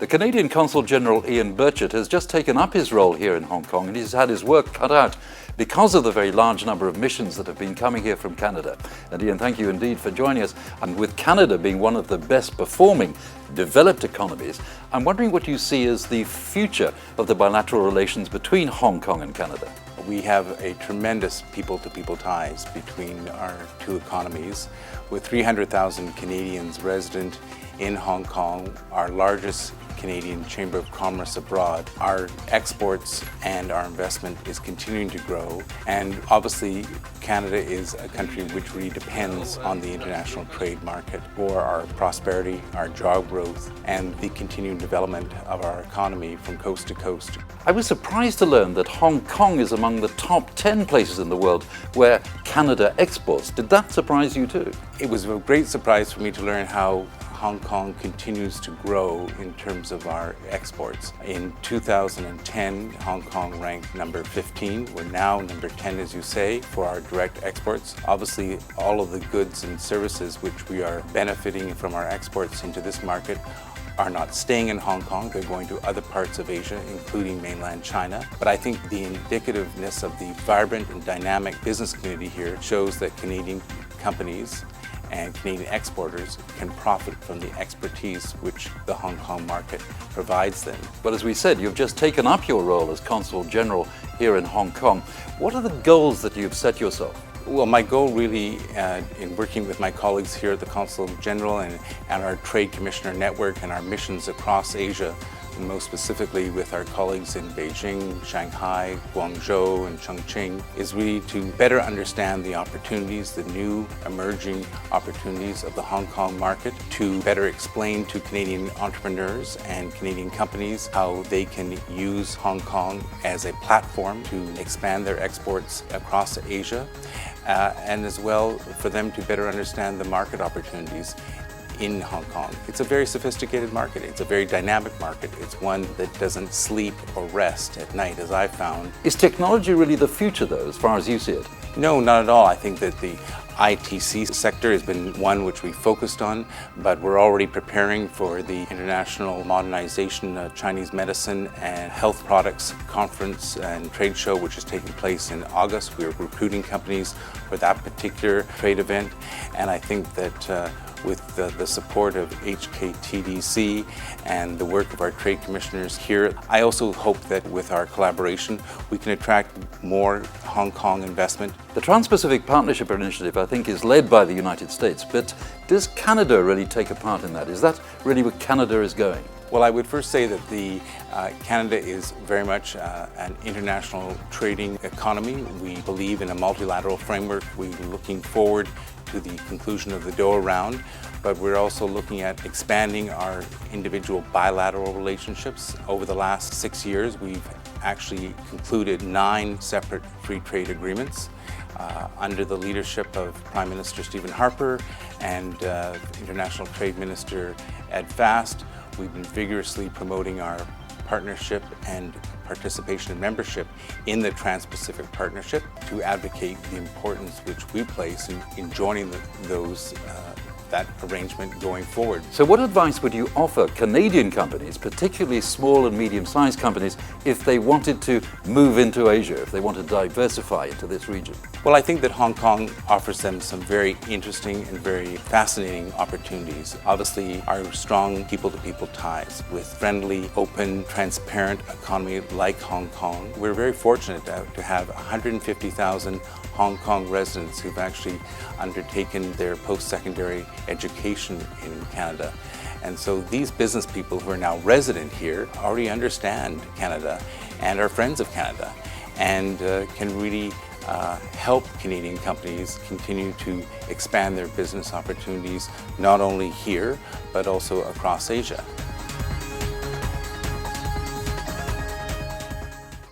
The Canadian Consul General Ian Burchett has just taken up his role here in Hong Kong, and he's had his work cut out because of the very large number of missions that have been coming here from Canada. And Ian, thank you indeed for joining us. And with Canada being one of the best performing developed economies, I'm wondering what you see as the future of the bilateral relations between Hong Kong and Canada. We have a tremendous people-to-people ties between our two economies. With 300,000 Canadians resident in Hong Kong, our largest Canadian Chamber of Commerce abroad, our exports and our investment is continuing to grow. And obviously, Canada is a country which really depends on the international trade market for our prosperity, our job growth, and the continued development of our economy from coast to coast. I was surprised to learn that Hong Kong is among the top 10 places in the world where Canada exports. Did that surprise you too? It was a great surprise for me to learn how Hong Kong continues to grow in terms of our exports. In 2010, Hong Kong ranked number 15. We're now number 10, as you say, for our direct exports. Obviously, all of the goods and services which we are benefiting from our exports into this market are not staying in Hong Kong, they're going to other parts of Asia, including mainland China. But I think the indicativeness of the vibrant and dynamic business community here shows that Canadian companies and Canadian exporters can profit from the expertise which the Hong Kong market provides them. But as we said, you've just taken up your role as Consul General here in Hong Kong. What are the goals that you've set yourself? Well, my goal really in working with my colleagues here at the Consul General and our Trade Commissioner network and our missions across Asia, and most specifically with our colleagues in Beijing, Shanghai, Guangzhou, and Chongqing, is really to better understand the opportunities, the new emerging opportunities of the Hong Kong market, to better explain to Canadian entrepreneurs and Canadian companies how they can use Hong Kong as a platform to expand their exports across Asia, and as well for them to better understand the market opportunities in Hong Kong. It's a very sophisticated market. It's a very dynamic market. It's one that doesn't sleep or rest at night, as I've found. Is technology really the future, though, as far as you see it? No, not at all. I think that the ITC sector has been one which we focused on, but we're already preparing for the International Modernization of Chinese Medicine and Health Products Conference and Trade Show, which is taking place in August. We're recruiting companies for that particular trade event, and I think that with the support of HKTDC and the work of our trade commissioners here, I also hope that with our collaboration, we can attract more Hong Kong investment. The TransPacific Partnership initiative, I think, is led by the United States, but does Canada really take a part in that? Is that really where Canada is going? Well, I would first say that Canada is very much an international trading economy. We believe in a multilateral framework. We're looking forward to the conclusion of the Doha round, but we're also looking at expanding our individual bilateral relationships. Over the last 6 years, we've actually concluded 9 separate free trade agreements under the leadership of Prime Minister Stephen Harper and International Trade Minister Ed Fast. We've been vigorously promoting our partnership and participation and membership in the Trans-Pacific Partnership to advocate the importance which we place in joining that arrangement going forward. So what advice would you offer Canadian companies, particularly small and medium-sized companies, if they wanted to move into Asia, if they want to diversify into this region? Well, I think that Hong Kong offers them some very interesting and very fascinating opportunities. Obviously, our strong people-to-people ties with friendly, open, transparent economy like Hong Kong. We're very fortunate to have 150,000 Hong Kong residents who've actually undertaken their post-secondary education in Canada. And so these business people who are now resident here already understand Canada and are friends of Canada and can really help Canadian companies continue to expand their business opportunities not only here but also across Asia.